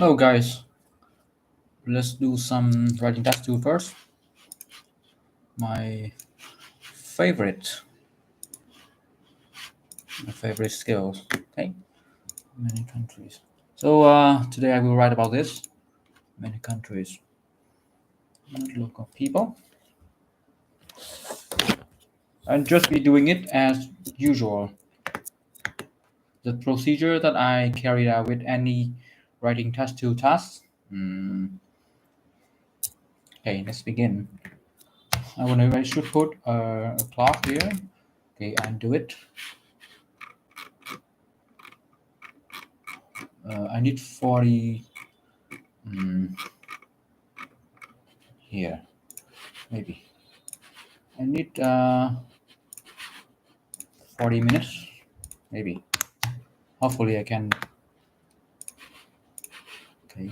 Hello guys, let's do some writing task 2 first. My favorite, my favorite skills. Okay, many countries. So today I will write about this. Many countries. Not local people. I'll just be doing it as usual. The procedure that I carried out with any writing task 2 tasks. Okay, let's begin. I should put a clock here. Okay, and do it. I need 40 here, maybe. I need 40 minutes, maybe. Hopefully I can. Okay.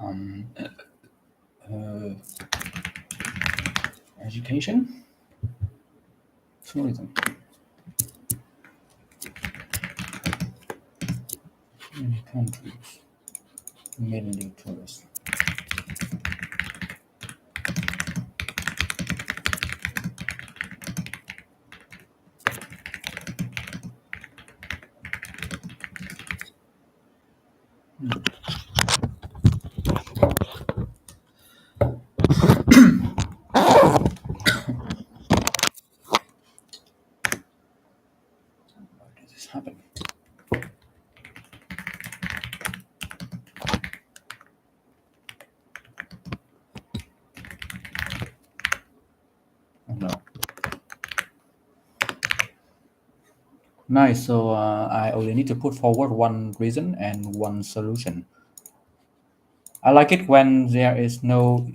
Um, uh, Education, tourism. Many countries, mainly tourists. Why did this happen? Oh no. Nice. So I only need to put forward one reason and one solution. I like it when there is no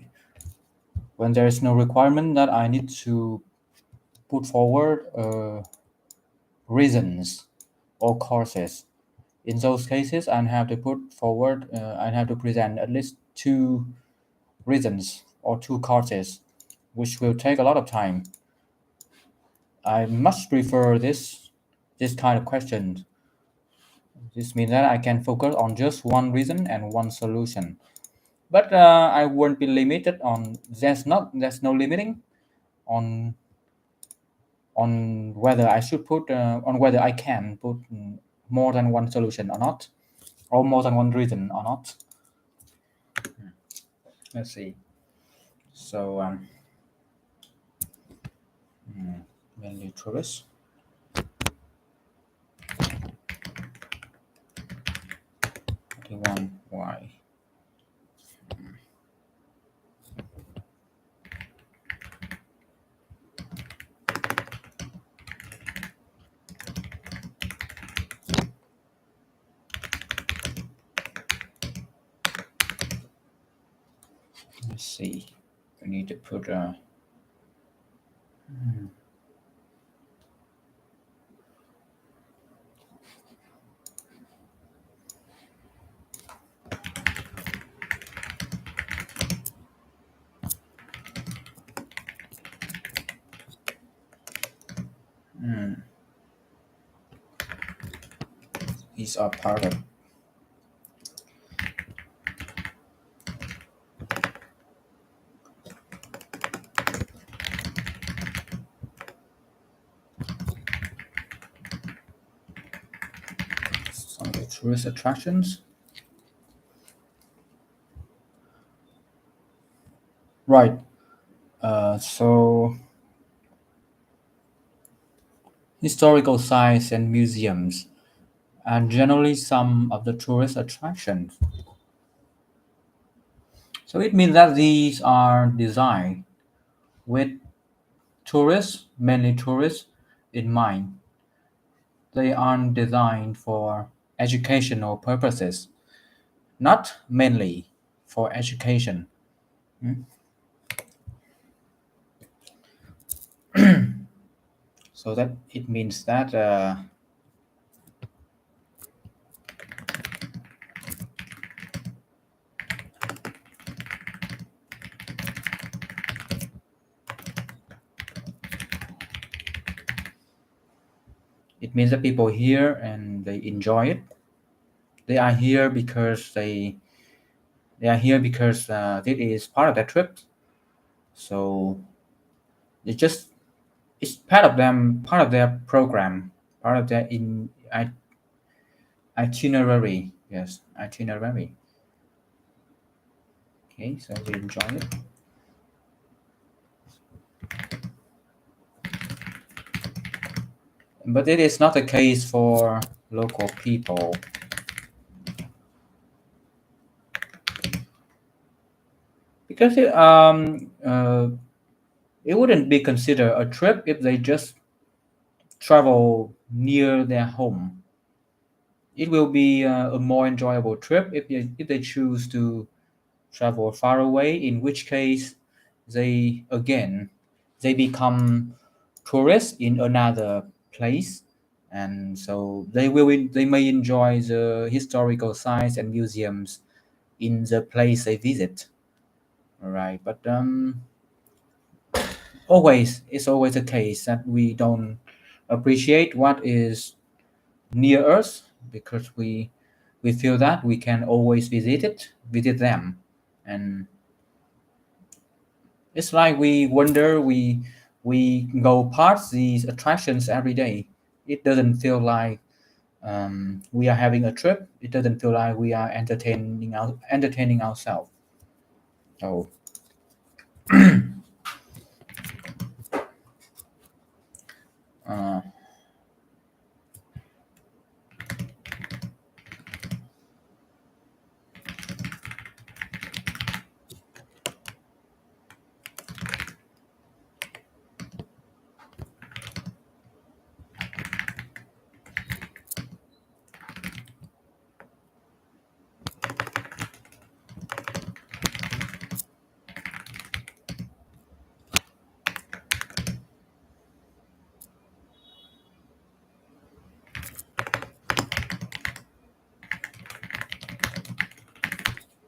requirement that I need to put forward reasons or causes. In those cases, I have to put forward. I have to present at least two reasons or two causes, which will take a lot of time. I much prefer this kind of question. This means that I can focus on just one reason and one solution. But I won't be limited on. There's no limiting on whether I should put on whether I can put more than one solution or not, or more than one reason or not. Let's see. So mainly tourists. 21 why. Let's see. We need to put these are part of. Some of the tourist attractions. Right. So historical sites and museums, and generally some of the tourist attractions. So it means that these are designed with tourists, mainly tourists, in mind. They aren't designed for educational purposes, not mainly for education. So that it means that It means that people here and they enjoy it. They are here because they are here because this is part of their trip. So it just it's part of them, part of their program, part of their itinerary. Yes, itinerary. Okay, so we enjoy it. But it is not the case for local people because it wouldn't be considered a trip if they just travel near their home. It will be a more enjoyable trip if they choose to travel far away, in which case they again they become tourists in another place, and so they may enjoy the historical sites and museums in the place they visit. All right, but always it's always the case that we don't appreciate what is near us because we feel that we can always visit them, and it's like we wonder we go past these attractions every day. It doesn't feel like we are having a trip. It doesn't feel like we are entertaining ourselves. So uh,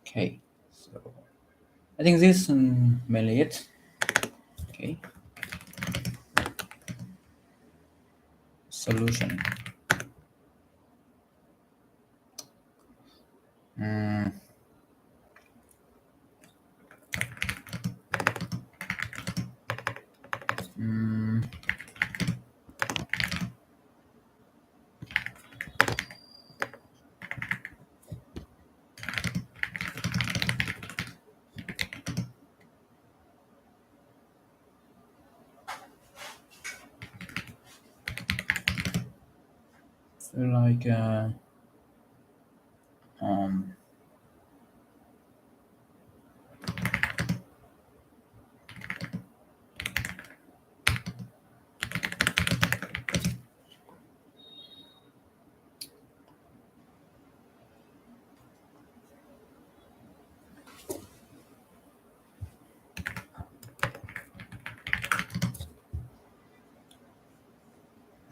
okay, so I think this mainly it. Okay, solution. Mm, mm, feel like um,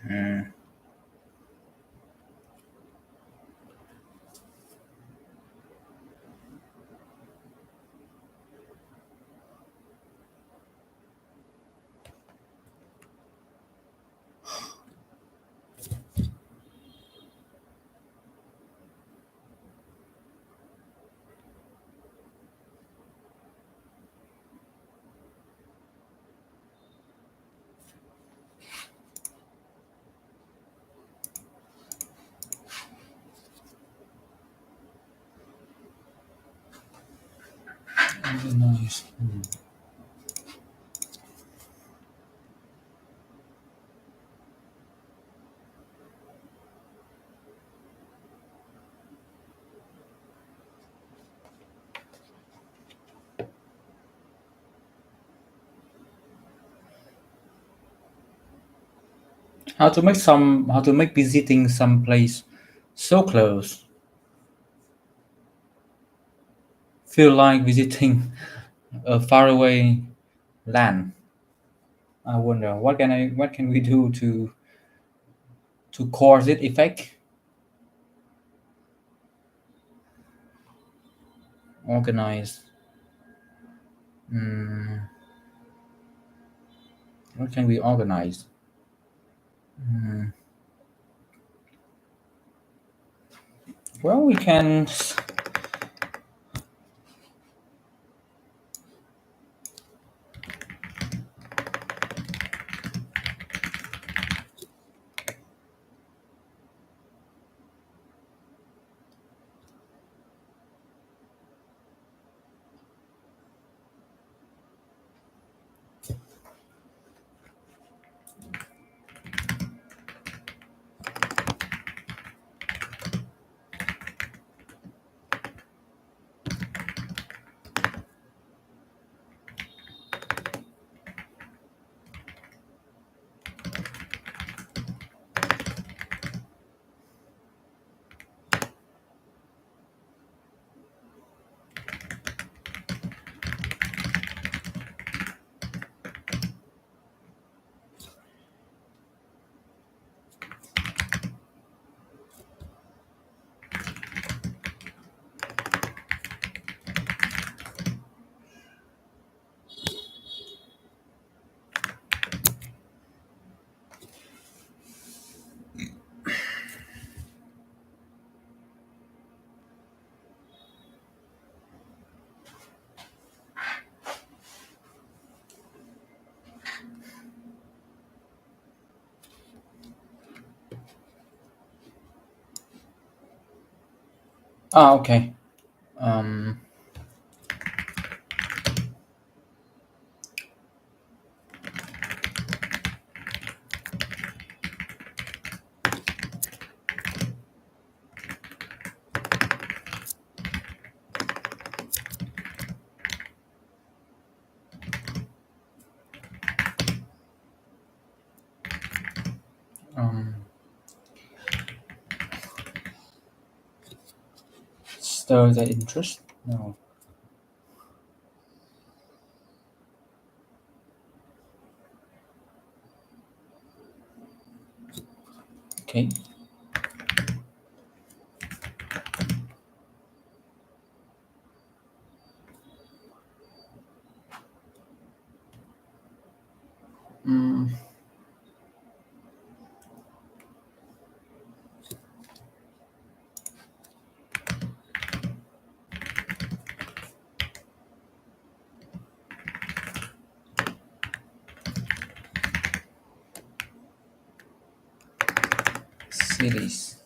mm, nice. How to make visiting some place so close feel like visiting a faraway land. I wonder what can we do to cause it effect? Organize. Mm, what can we organize? Mm, Well, we can. Okay. Um, um, stir the interest. No. Okay. Mm, cities.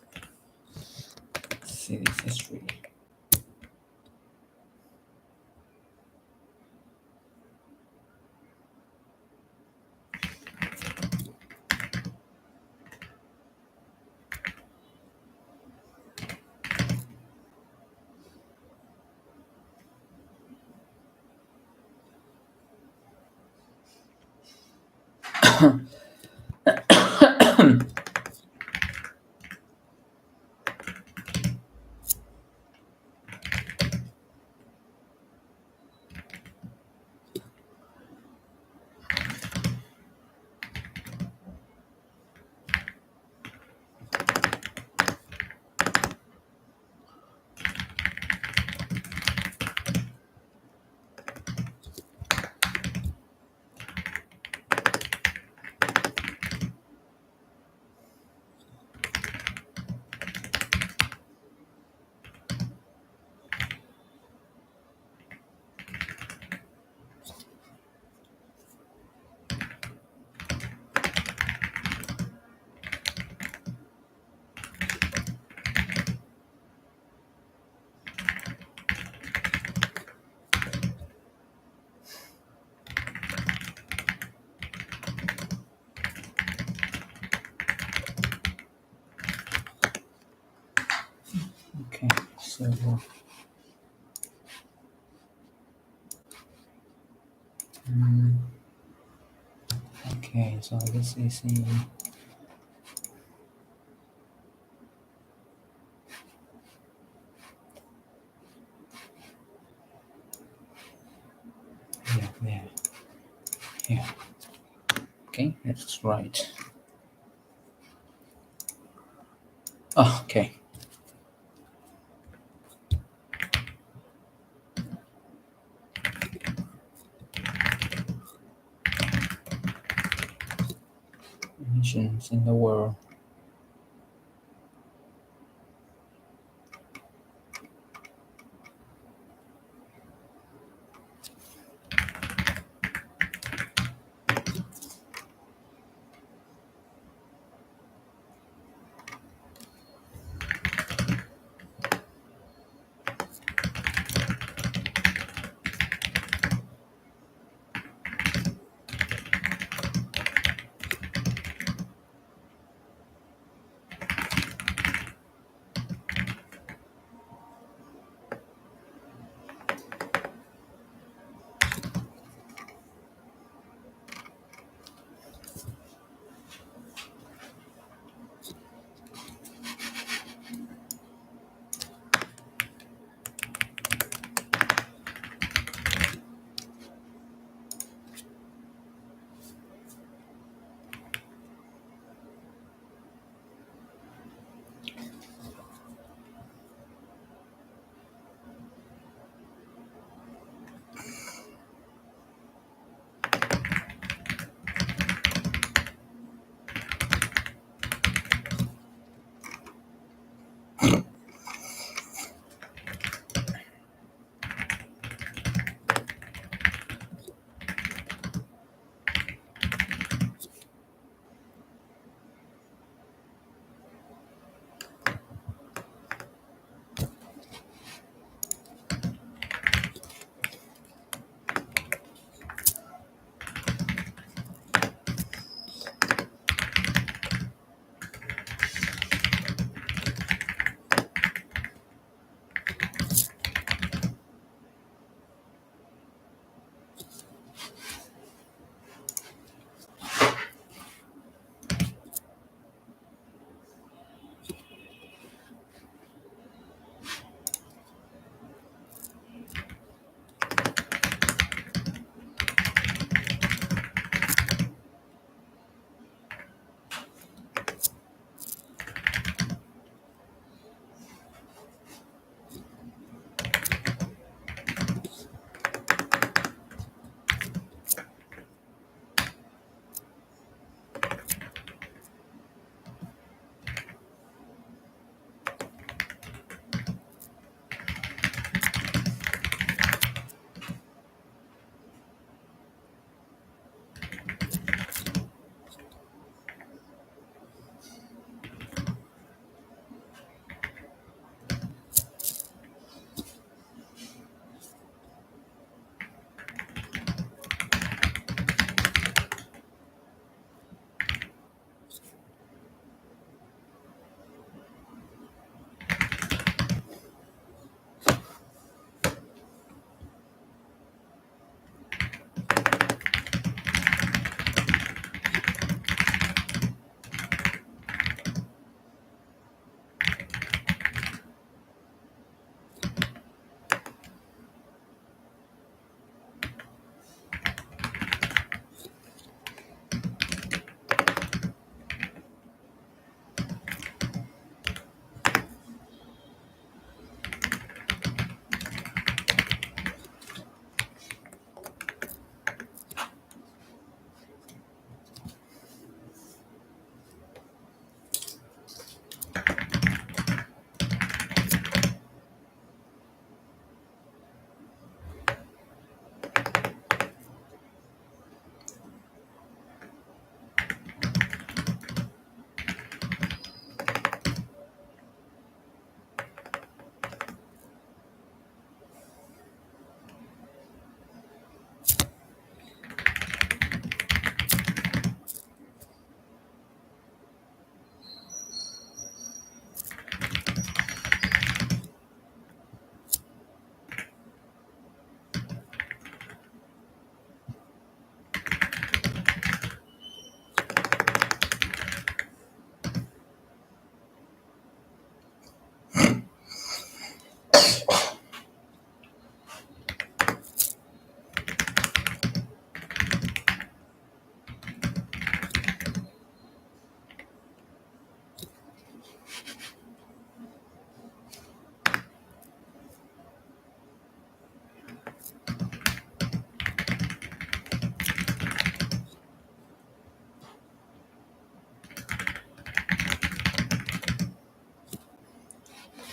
Cities history. Okay. So. mm, okay. So this is the. Yeah. Yeah. Yeah. Okay. That's right. Oh, okay. Nations in the world.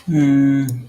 Hmm.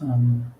Um,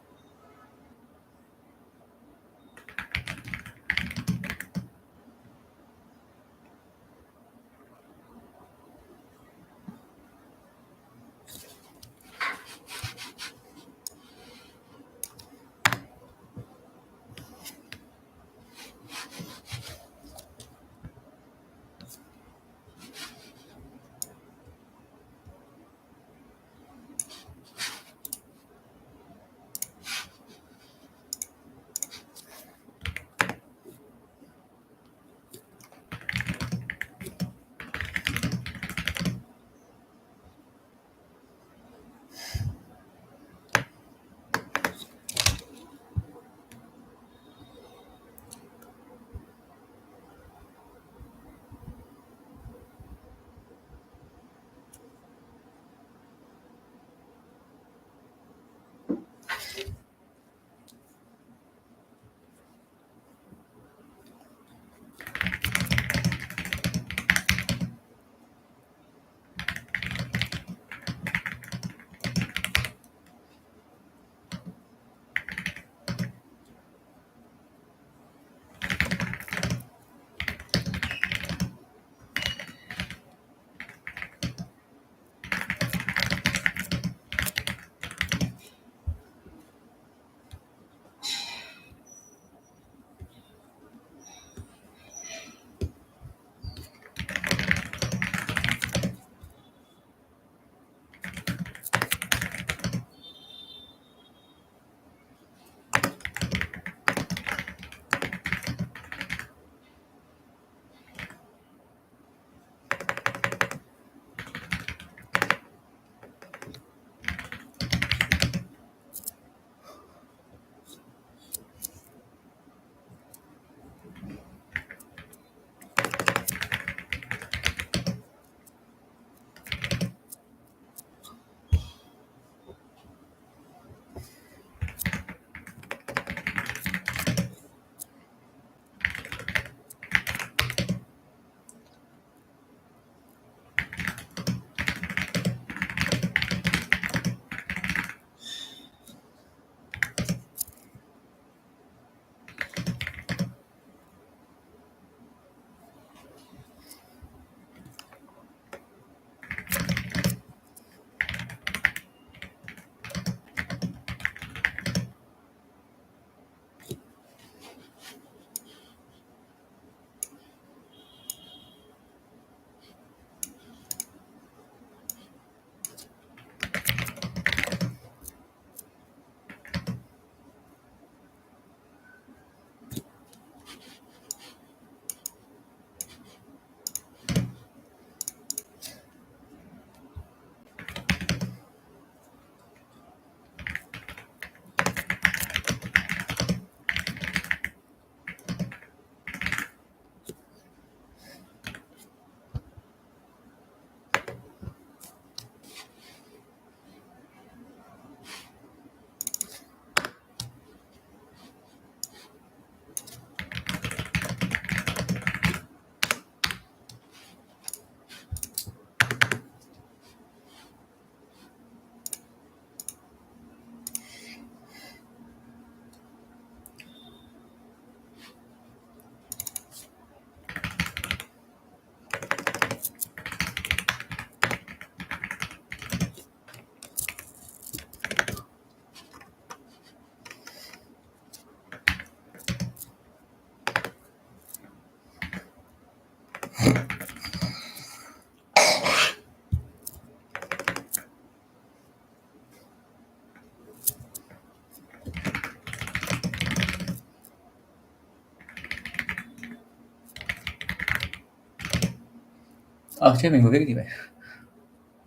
Thế mình vừa viết cái gì vậy?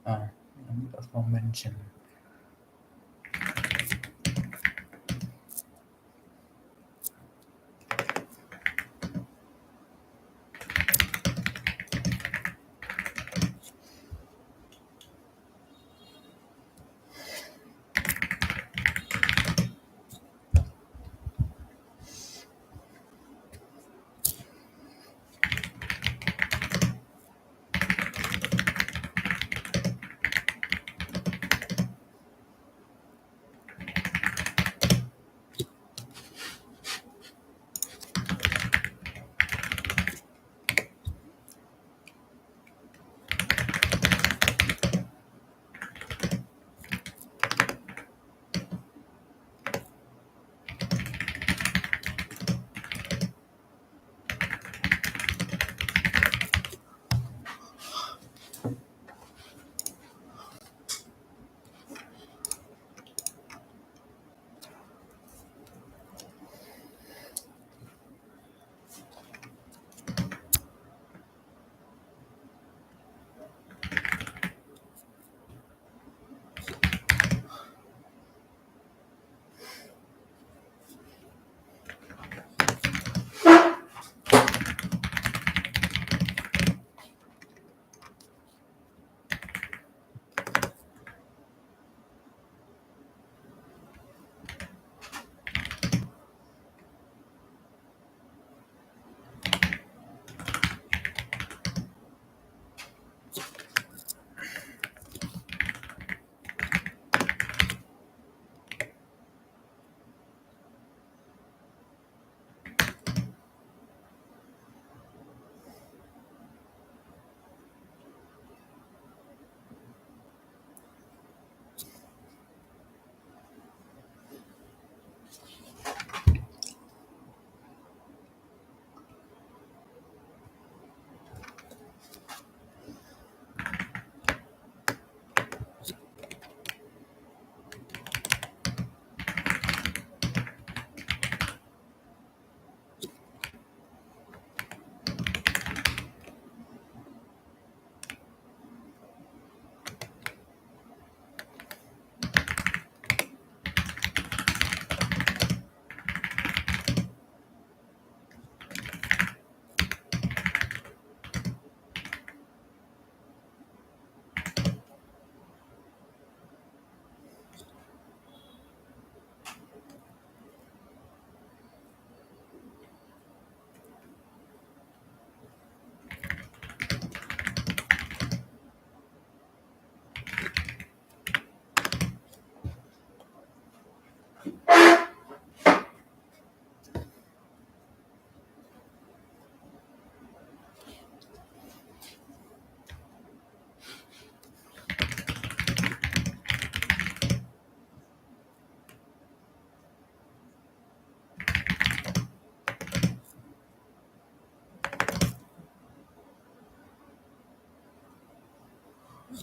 À, mention.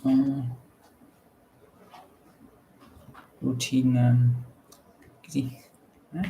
Ờ, routine cái gì? Đấy.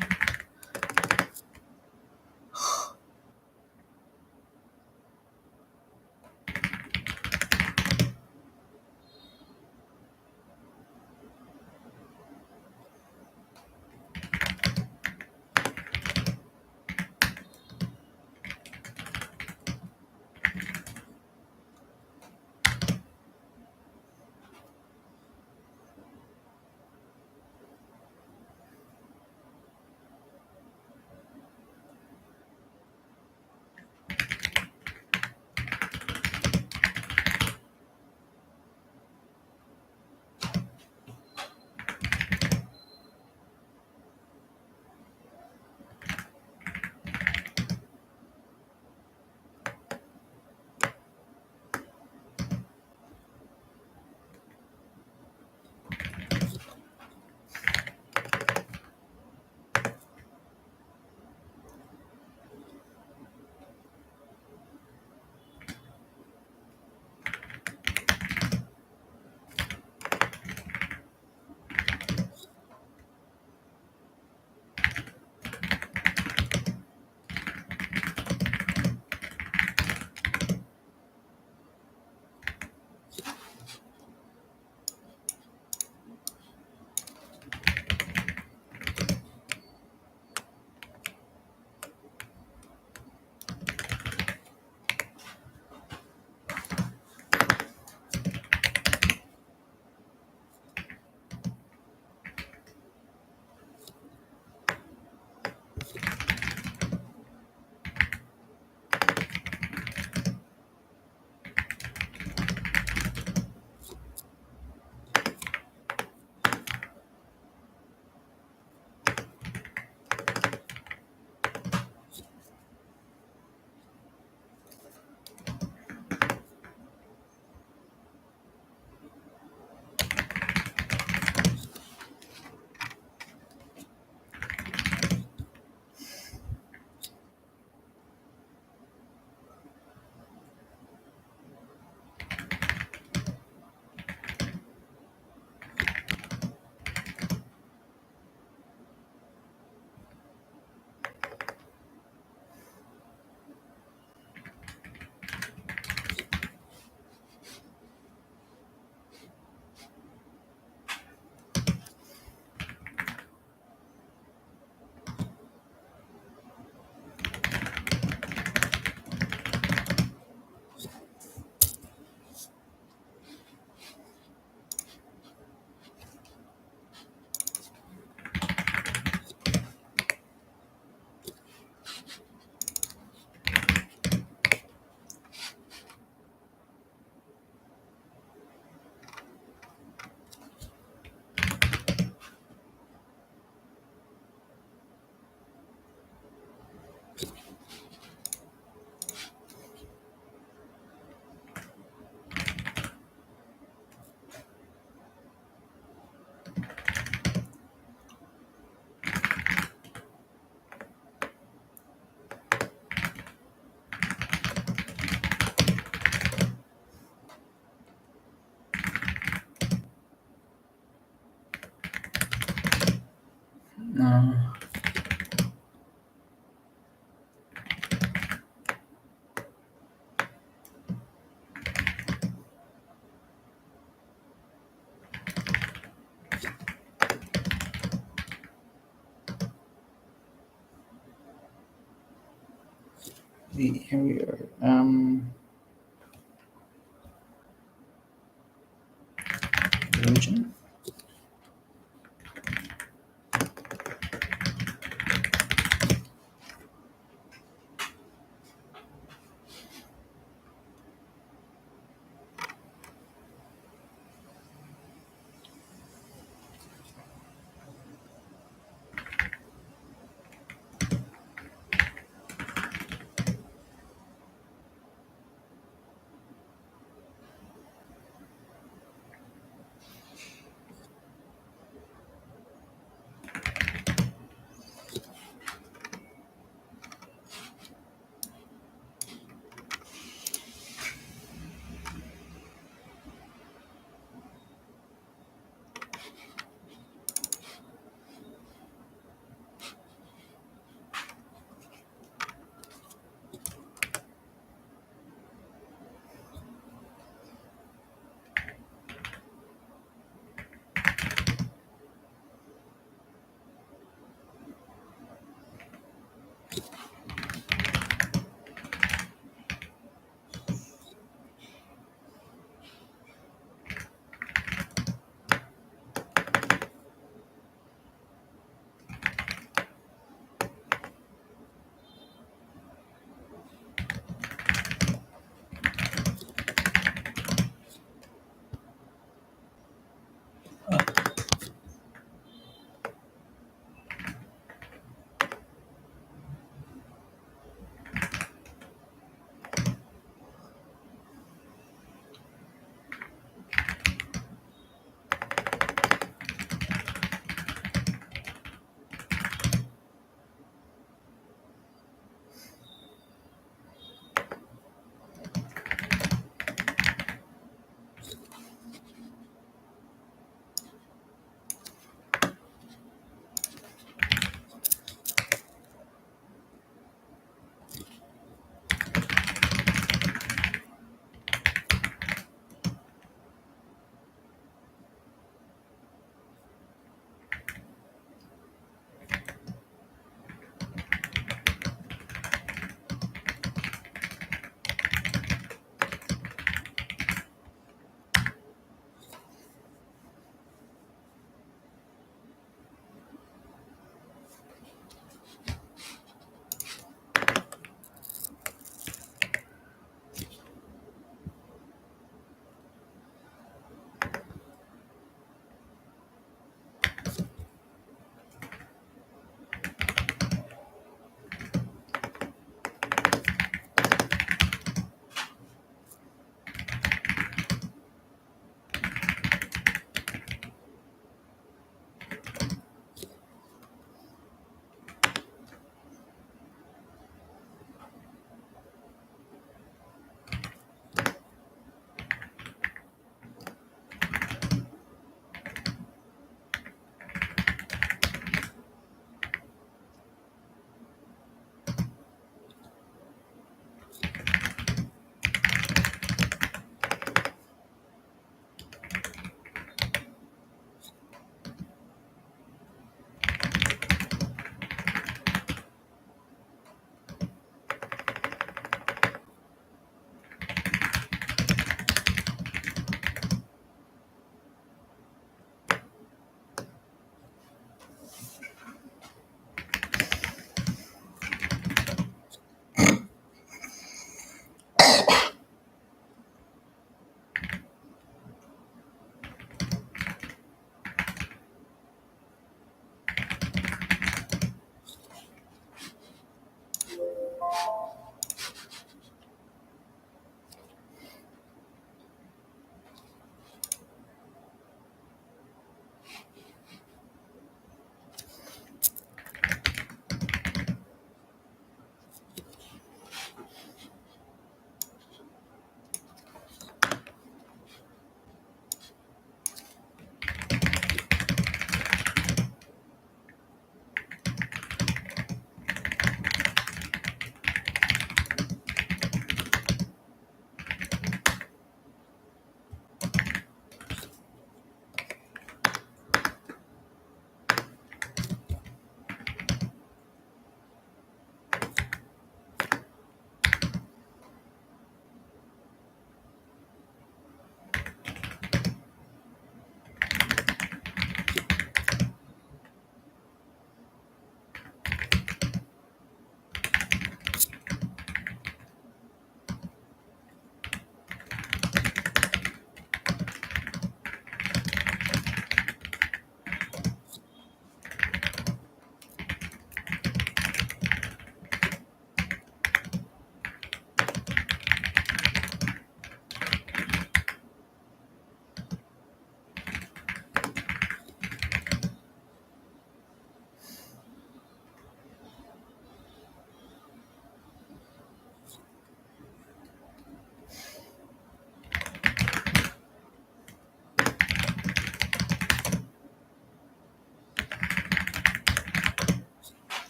the area region.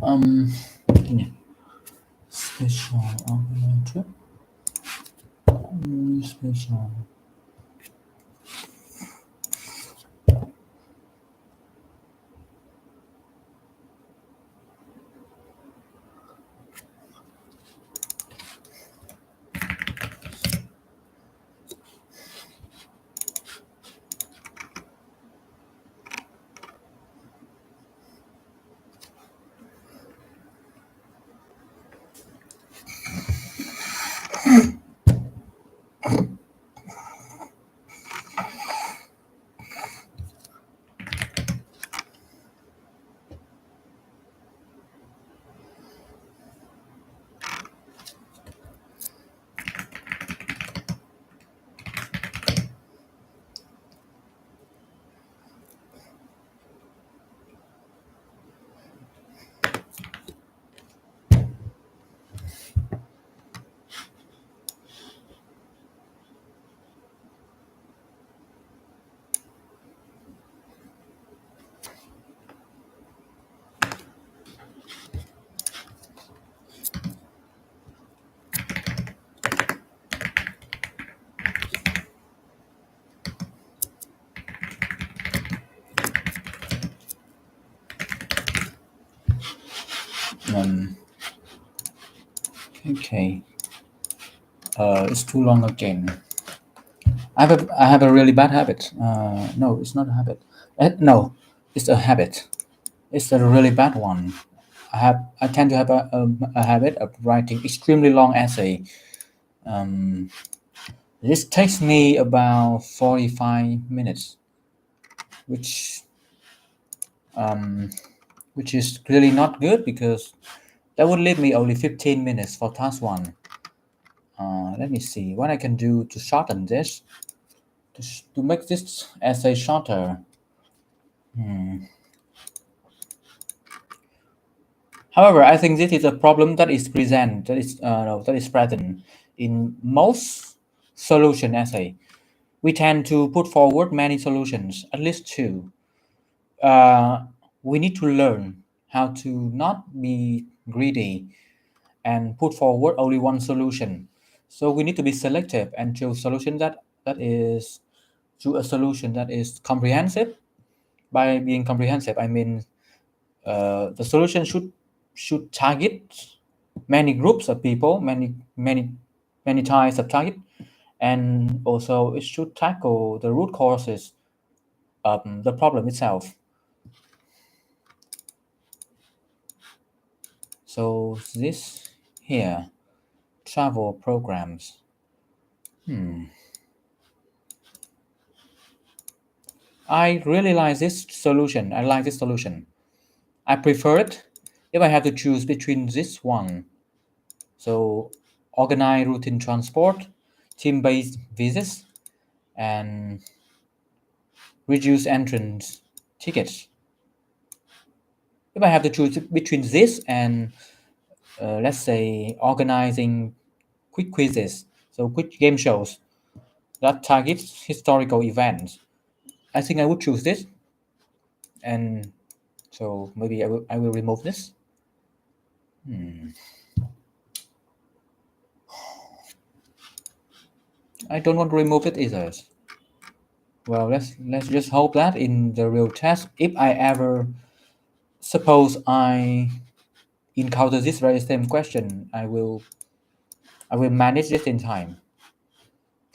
Um, special operator. Special. Um, okay. It's too long again. I have a really bad habit. No, it's not a habit. No, it's a habit. It's a really bad one. I tend to have a habit of writing extremely long essay. Um, this takes me about 45 minutes, which um, which is clearly not good because that would leave me only 15 minutes for task one. Let me see what I can do to shorten this, to make this essay shorter. However, I think this is a problem that is present, that is no, that is present in most solution essay. We tend to put forward many solutions, at least two. Uh, we need to learn how to not be greedy and put forward only one solution. So we need to be selective and choose solution that is choose a solution that is comprehensive. By being comprehensive, I mean the solution should target many groups of people, many types of target, and also it should tackle the root causes of the problem itself. So this here, travel programs. I really like this solution. I like this solution. I prefer it if I have to choose between this one. So organize routine transport, team-based visits, and reduce entrance tickets. If I have to choose between this and let's say organizing quick quizzes, so quick game shows that target historical events, I think I would choose this. And so maybe I will remove this. I don't want to remove it either. Well, let's just hope that in the real test, if I ever suppose I encounter this very same question, I will manage this in time.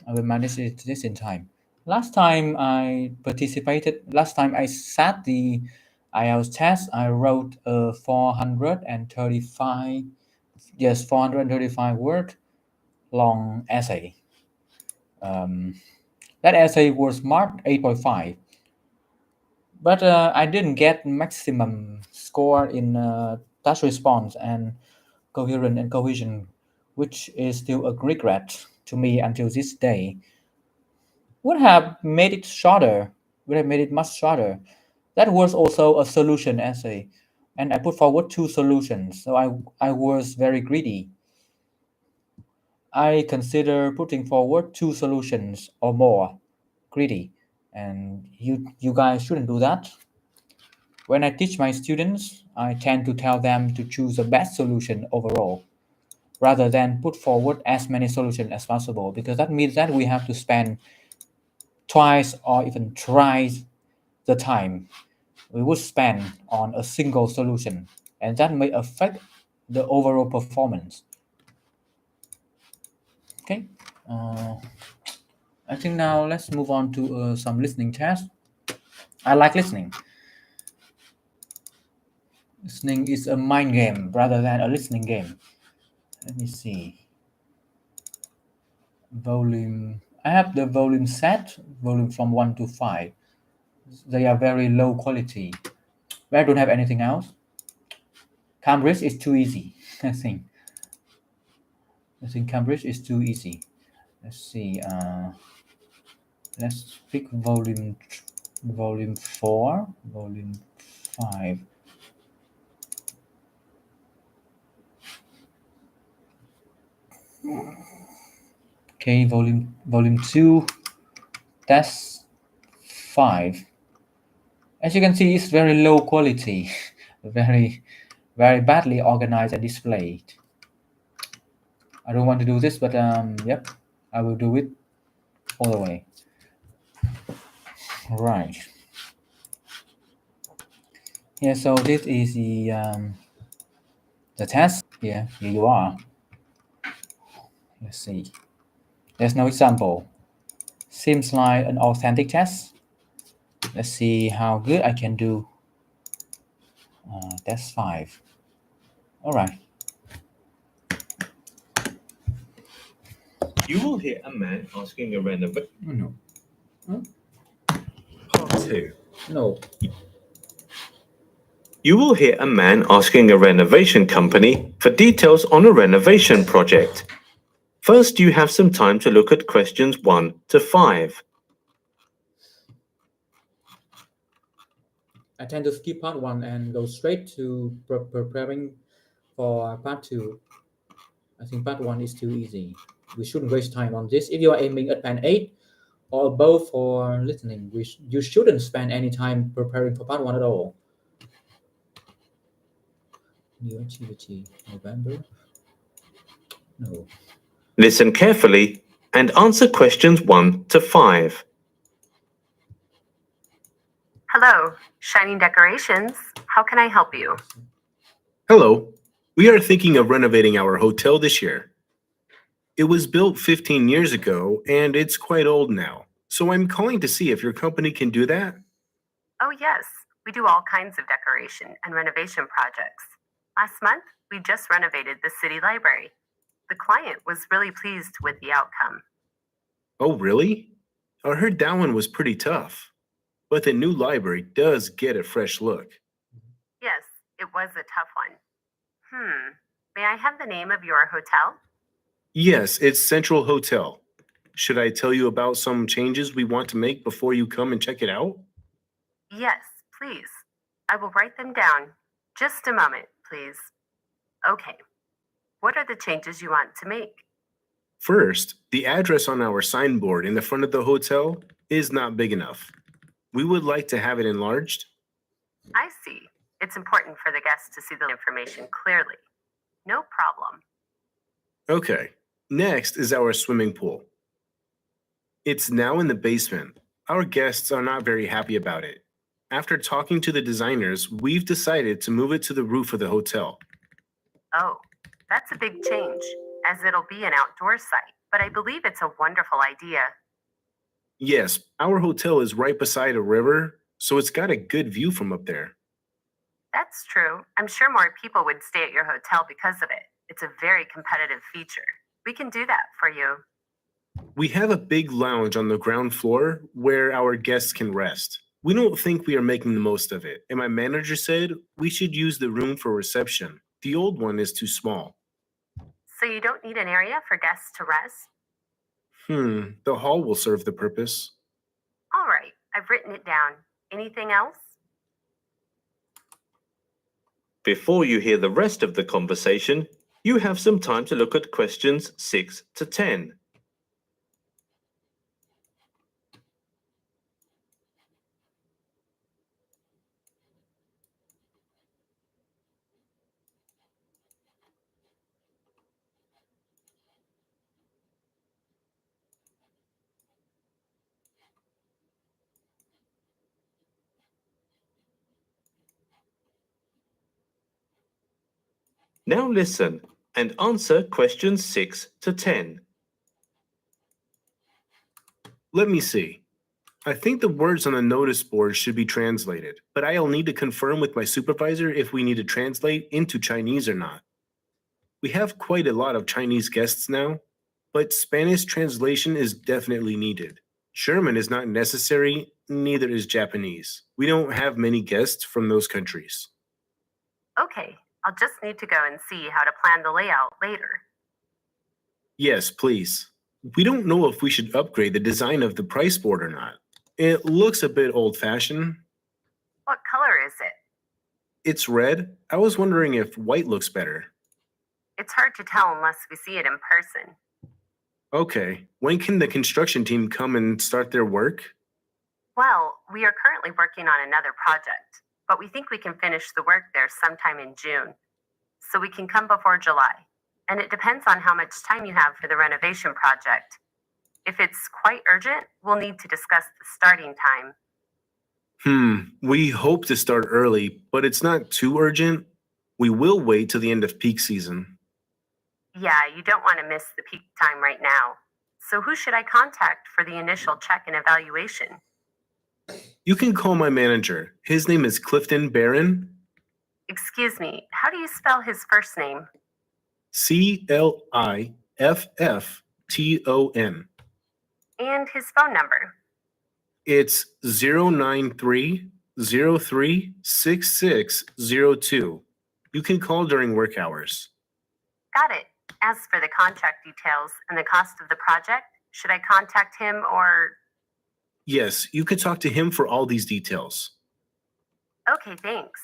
I will manage this in time. Last time I sat the IELTS test, I wrote 435, yes, 435 word. long essay. That essay was marked 8.5, but I didn't get maximum score in touch response and coherent and cohesion, which is still a regret to me until this day. Would have made it shorter, would have made it much shorter. That was also a solution essay, and I put forward two solutions, so I was very greedy. I consider putting forward two solutions or more greedy, and you guys shouldn't do that. When I teach my students, I tend to tell them to choose the best solution overall rather than put forward as many solutions as possible, because that means that we have to spend twice or even thrice the time we would spend on a single solution, and that may affect the overall performance. Okay, uh, I think now let's move on to some listening tests. I like listening. Listening is a mind game rather than a listening game. Let me see. Volume. I have the volume set, volume from 1 to 5. They are very low quality. But I don't have anything else. Cambridge is too easy, I think. I think Cambridge is too easy. Let's see. Let's pick volume 4, volume 5. Okay, volume 2, that's 5. As you can see, it's very low quality, very badly organized and displayed. I don't want to do this, but yep, I will do it all the way. Right. Yeah, so this is the test. Here you are. Let's see. There's no example. Seems like an authentic test. Let's see how good I can do. Test 5. All right. You will hear a man asking a renovation. Oh, no. Huh? Part 2. No. You will hear a man asking a renovation company for details on a renovation project. First, you have some time to look at questions 1 to 5. I tend to skip part 1 and go straight to preparing for part 2. I think part 1 is too easy. We shouldn't waste time on this. If you are aiming at band 8 or above for listening, you shouldn't spend any time preparing for part 1 at all. New activity, November? No. Listen carefully and answer questions 1 to 5. Hello, Shining Decorations. How can I help you? Hello. We are thinking of renovating our hotel this year. It was built 15 years ago and it's quite old now. So I'm calling to see if your company can do that. Oh, yes. We do all kinds of decoration and renovation projects. Last month, we just renovated the city library. The client was really pleased with the outcome. Oh, really? I heard that one was pretty tough. But the new library does get a fresh look. Yes, it was a tough one. May I have the name of your hotel? Yes, it's Central Hotel. Should I tell you about some changes we want to make before you come and check it out? Yes, please. I will write them down. Just a moment, please. Okay. What are the changes you want to make? First, the address on our signboard in the front of the hotel is not big enough. We would like to have it enlarged. I see. It's important for the guests to see the information clearly. No problem. Okay. Next is our swimming pool. It's now in the basement. Our guests are not very happy about it. After talking to the designers, we've decided to move it to the roof of the hotel. Oh, that's a big change, as it'll be an outdoor site, but I believe it's a wonderful idea. Yes, our hotel is right beside a river, so it's got a good view from up there. That's true. I'm sure more people would stay at your hotel because of it. It's a very competitive feature. We can do that for you. We have a big lounge on the ground floor where our guests can rest. We don't think we are making the most of it, and my manager said we should use the room for reception. The old one is too small. So you don't need an area for guests to rest? The hall will serve the purpose. All right, I've written it down. Anything else? Before you hear the rest of the conversation, you have some time to look at questions 6 to 10. Now listen and answer questions 6 to 10. Let me see. I think the words on the notice board should be translated, but I'll need to confirm with my supervisor if we need to translate into Chinese or not. We have quite a lot of Chinese guests now, but Spanish translation is definitely needed. German is not necessary, neither is Japanese. We don't have many guests from those countries. Okay, I'll just need to go and see how to plan the layout later. Yes, please. We don't know if we should upgrade the design of the price board or not. It looks a bit old-fashioned. What color is it? It's red. I was wondering if white looks better. It's hard to tell unless we see it in person. Okay, when can the construction team come and start their work? Well, we are currently working on another project, but we think we can finish the work there sometime in June, so we can come before July. And it depends on how much time you have for the renovation project. If it's quite urgent, we'll need to discuss the starting time. We hope to start early, but it's not too urgent. We will wait till the end of peak season. Yeah, you don't want to miss the peak time right now. So who should I contact for the initial check and evaluation? You can call my manager. His name is Clifton Barron. Excuse me, how do you spell his first name? Cliffton. And his phone number? It's 093-03-6602. You can call during work hours. Got it. As for the contract details and the cost of the project, should I contact him or... Yes, you could talk to him for all these details. Okay, thanks.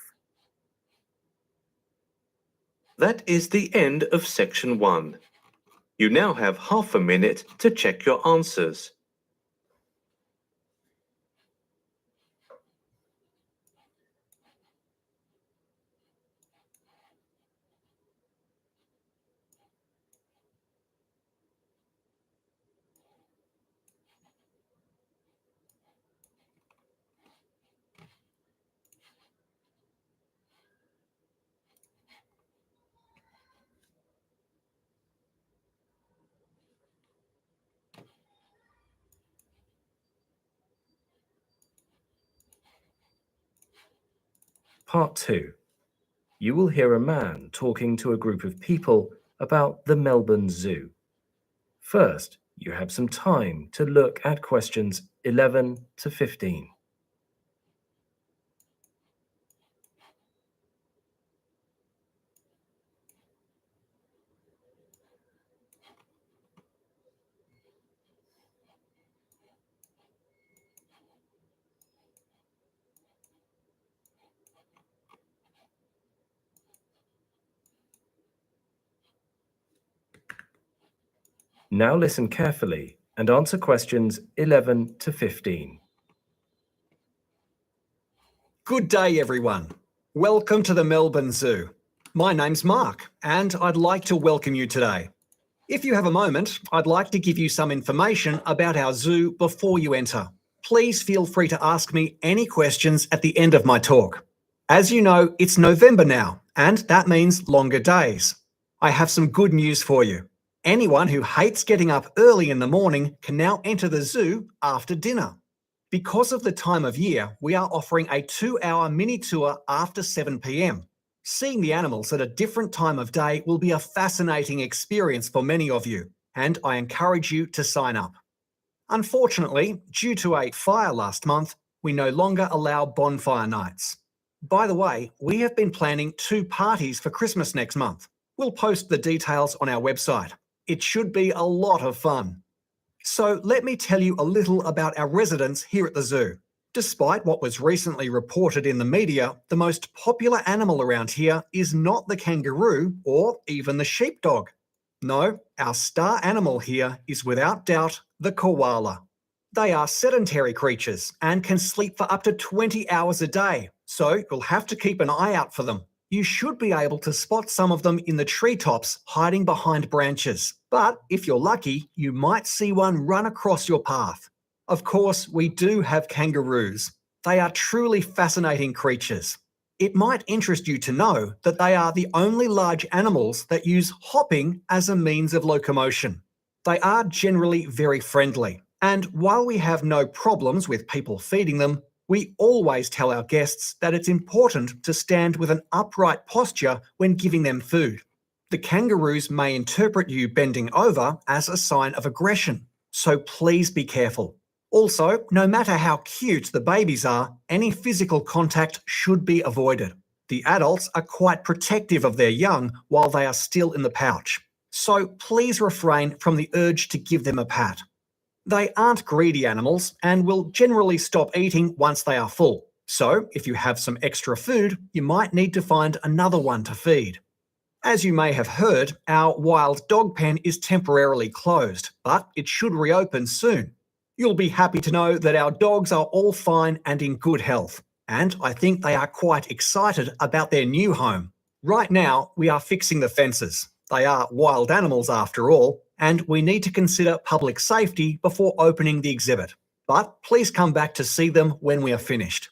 That is the end of section 1. You now have half a minute to check your answers. Part 2. You will hear a man talking to a group of people about the Melbourne Zoo. First, you have some time to look at questions 11 to 15. Now listen carefully and answer questions 11 to 15. Good day, everyone. Welcome to the Melbourne Zoo. My name's Mark, and I'd like to welcome you today. If you have a moment, I'd like to give you some information about our zoo before you enter. Please feel free to ask me any questions at the end of my talk. As you know, it's November now, and that means longer days. I have some good news for you. Anyone who hates getting up early in the morning can now enter the zoo after dinner. Because of the time of year, we are offering a 2-hour mini tour after 7 p.m. Seeing the animals at a different time of day will be a fascinating experience for many of you, and I encourage you to sign up. Unfortunately, due to a fire last month, we no longer allow bonfire nights. By the way, we have been planning 2 parties for Christmas next month. We'll post the details on our website. It should be a lot of fun. So let me tell you a little about our residents here at the zoo. Despite what was recently reported in the media, the most popular animal around here is not the kangaroo or even the sheepdog. No, our star animal here is without doubt the koala. They are sedentary creatures and can sleep for up to 20 hours a day, so you'll have to keep an eye out for them. You should be able to spot some of them in the treetops hiding behind branches, but if you're lucky, you might see one run across your path. Of course, we do have kangaroos. They are truly fascinating creatures. It might interest you to know that they are the only large animals that use hopping as a means of locomotion. They are generally very friendly, and while we have no problems with people feeding them, we always tell our guests that it's important to stand with an upright posture when giving them food. The kangaroos may interpret you bending over as a sign of aggression, so please be careful. Also, no matter how cute the babies are, any physical contact should be avoided. The adults are quite protective of their young while they are still in the pouch, so please refrain from the urge to give them a pat. They aren't greedy animals and will generally stop eating once they are full, so if you have some extra food, you might need to find another one to feed. As you may have heard, our wild dog pen is temporarily closed, but it should reopen soon. You'll be happy to know that our dogs are all fine and in good health, and I think they are quite excited about their new home. Right now, we are fixing the fences. They are wild animals after all, and we need to consider public safety before opening the exhibit. But please come back to see them when we are finished.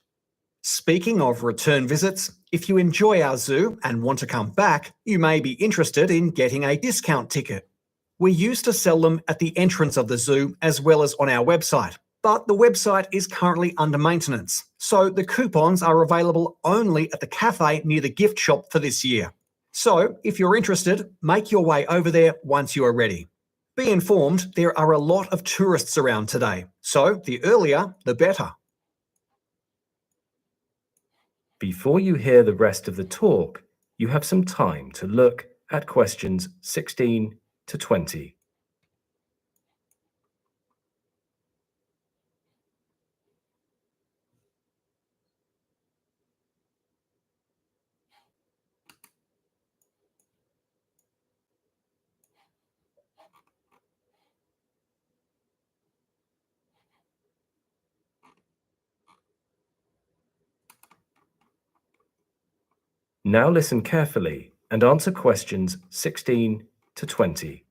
Speaking of return visits, if you enjoy our zoo and want to come back, you may be interested in getting a discount ticket. We used to sell them at the entrance of the zoo as well as on our website, but the website is currently under maintenance, so the coupons are available only at the cafe near the gift shop for this year. So, if you're interested, make your way over there once you are ready. Be informed there are a lot of tourists around today, so the earlier, the better. Before you hear the rest of the talk, you have some time to look at questions 16 to 20. Now listen carefully and answer questions 16 to 20.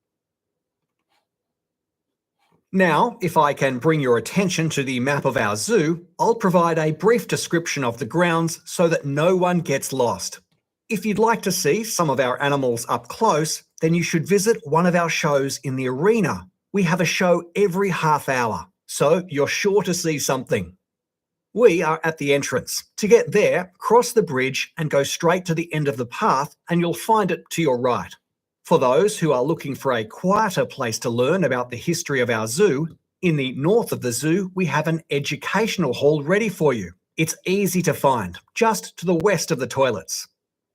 Now, if I can bring your attention to the map of our zoo, I'll provide a brief description of the grounds so that no one gets lost. If you'd like to see some of our animals up close, then you should visit one of our shows in the arena. We have a show every half hour, so you're sure to see something. We are at the entrance. To get there, cross the bridge and go straight to the end of the path and you'll find it to your right. For those who are looking for a quieter place to learn about the history of our zoo, in the north of the zoo, we have an educational hall ready for you. It's easy to find, just to the west of the toilets.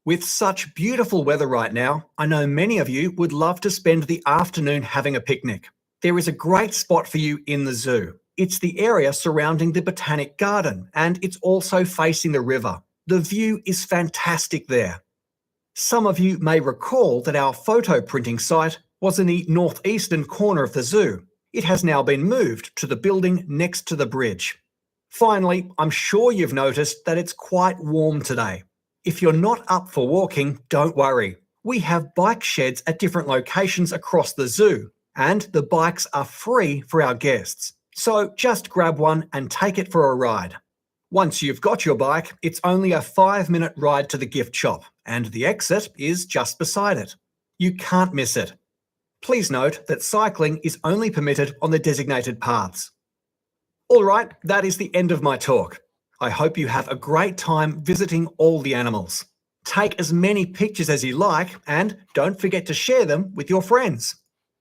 With such beautiful weather right now, I know many of you would love to spend the afternoon having a picnic. There is a great spot for you in the zoo. It's the area surrounding the Botanic Garden, and it's also facing the river. The view is fantastic there. Some of you may recall that our photo printing site was in the northeastern corner of the zoo. It has now been moved to the building next to the bridge. Finally, I'm sure you've noticed that it's quite warm today. If you're not up for walking, don't worry. We have bike sheds at different locations across the zoo, and the bikes are free for our guests. So just grab one and take it for a ride. Once you've got your bike, it's only a 5-minute ride to the gift shop, and the exit is just beside it. You can't miss it. Please note that cycling is only permitted on the designated paths. All right, that is the end of my talk. I hope you have a great time visiting all the animals. Take as many pictures as you like and don't forget to share them with your friends.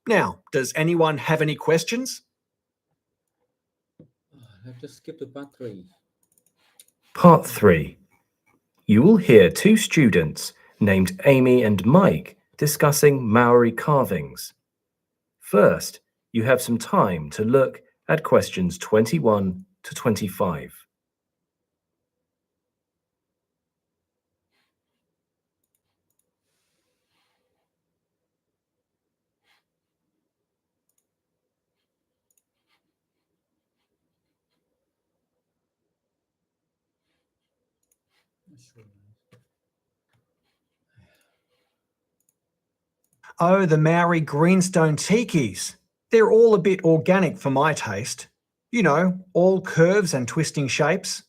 Now, does anyone have any questions? Let's just skip to part 3. Part 3. You will hear two students named Amy and Mike discussing Maori carvings. First, you have some time to look at questions 21 to 25. Oh, the Maori greenstone tikis. They're all a bit organic for my taste. You know, all curves and twisting shapes.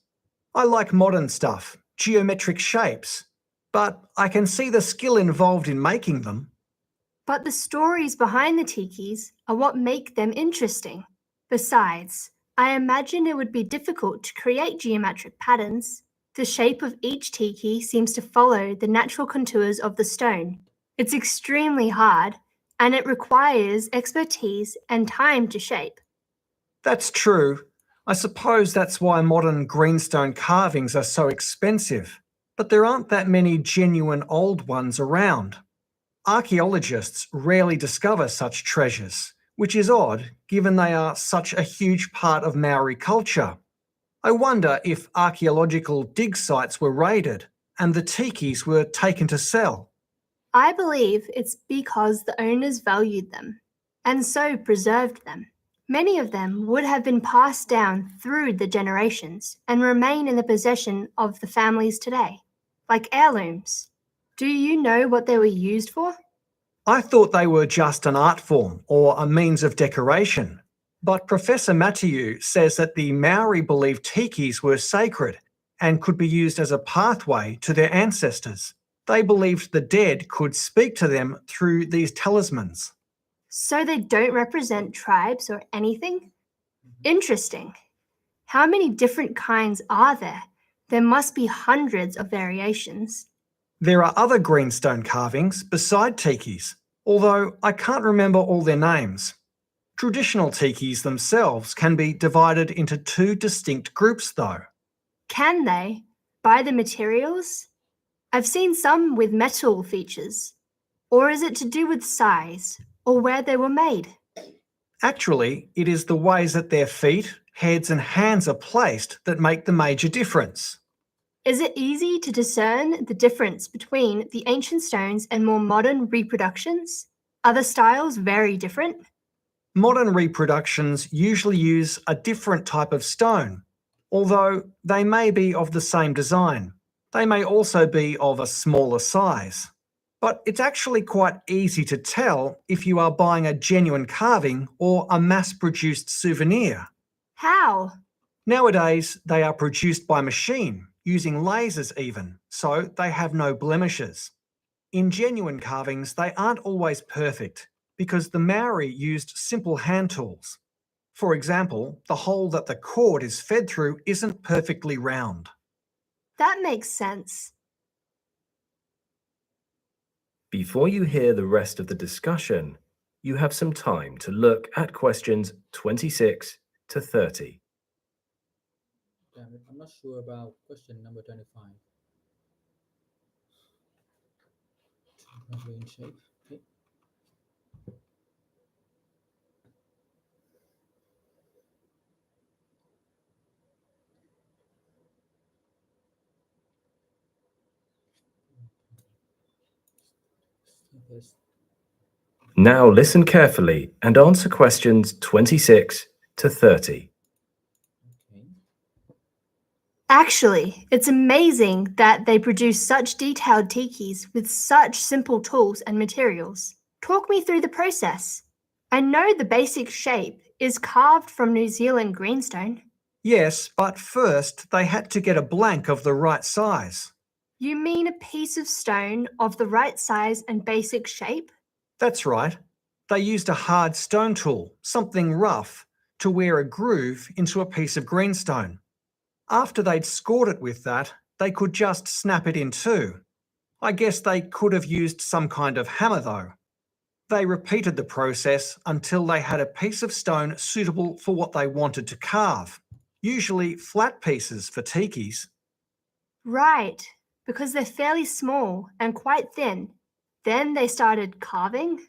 I like modern stuff, geometric shapes. But I can see the skill involved in making them. But the stories behind the tikis are what make them interesting. Besides, I imagine it would be difficult to create geometric patterns. The shape of each tiki seems to follow the natural contours of the stone. It's extremely hard, and it requires expertise and time to shape. That's true. I suppose that's why modern greenstone carvings are so expensive. But there aren't that many genuine old ones around. Archaeologists rarely discover such treasures, which is odd given they are such a huge part of Maori culture. I wonder if archaeological dig sites were raided and the tikis were taken to sell. I believe it's because the owners valued them, and so preserved them. Many of them would have been passed down through the generations and remain in the possession of the families today, like heirlooms. Do you know what they were used for? I thought they were just an art form or a means of decoration. But Professor Mathieu says that the Maori believed tikis were sacred and could be used as a pathway to their ancestors. They believed the dead could speak to them through these talismans. So they don't represent tribes or anything? Interesting. How many different kinds are there? There must be hundreds of variations. There are other greenstone carvings beside tikis, although I can't remember all their names. Traditional tikis themselves can be divided into two distinct groups though. Can they? By the materials? I've seen some with metal features. Or is it to do with size or where they were made? Actually, it is the ways that their feet, heads and hands are placed that make the major difference. Is it easy to discern the difference between the ancient stones and more modern reproductions? Are the styles very different? Modern reproductions usually use a different type of stone, although they may be of the same design. They may also be of a smaller size. But it's actually quite easy to tell if you are buying a genuine carving or a mass-produced souvenir. How? Nowadays, they are produced by machine, using lasers even, so they have no blemishes. In genuine carvings, they aren't always perfect because the Maori used simple hand tools. For example, the hole that the cord is fed through isn't perfectly round. That makes sense. Before you hear the rest of the discussion, you have some time to look at questions 26 to 30. Damn it, I'm not sure about question number 25. Probably in shape. Okay. Yes. Now listen carefully and answer questions 26 to 30. Okay. Actually, it's amazing that they produce such detailed tikis with such simple tools and materials. Talk me through the process. I know the basic shape is carved from New Zealand greenstone. Yes, but first they had to get a blank of the right size. You mean a piece of stone of the right size and basic shape? That's right. They used a hard stone tool, something rough, to wear a groove into a piece of greenstone. After they'd scored it with that, they could just snap it in two. I guess they could have used some kind of hammer though. They repeated the process until they had a piece of stone suitable for what they wanted to carve, usually flat pieces for tikis. Right, because they're fairly small and quite thin. Then they started carving?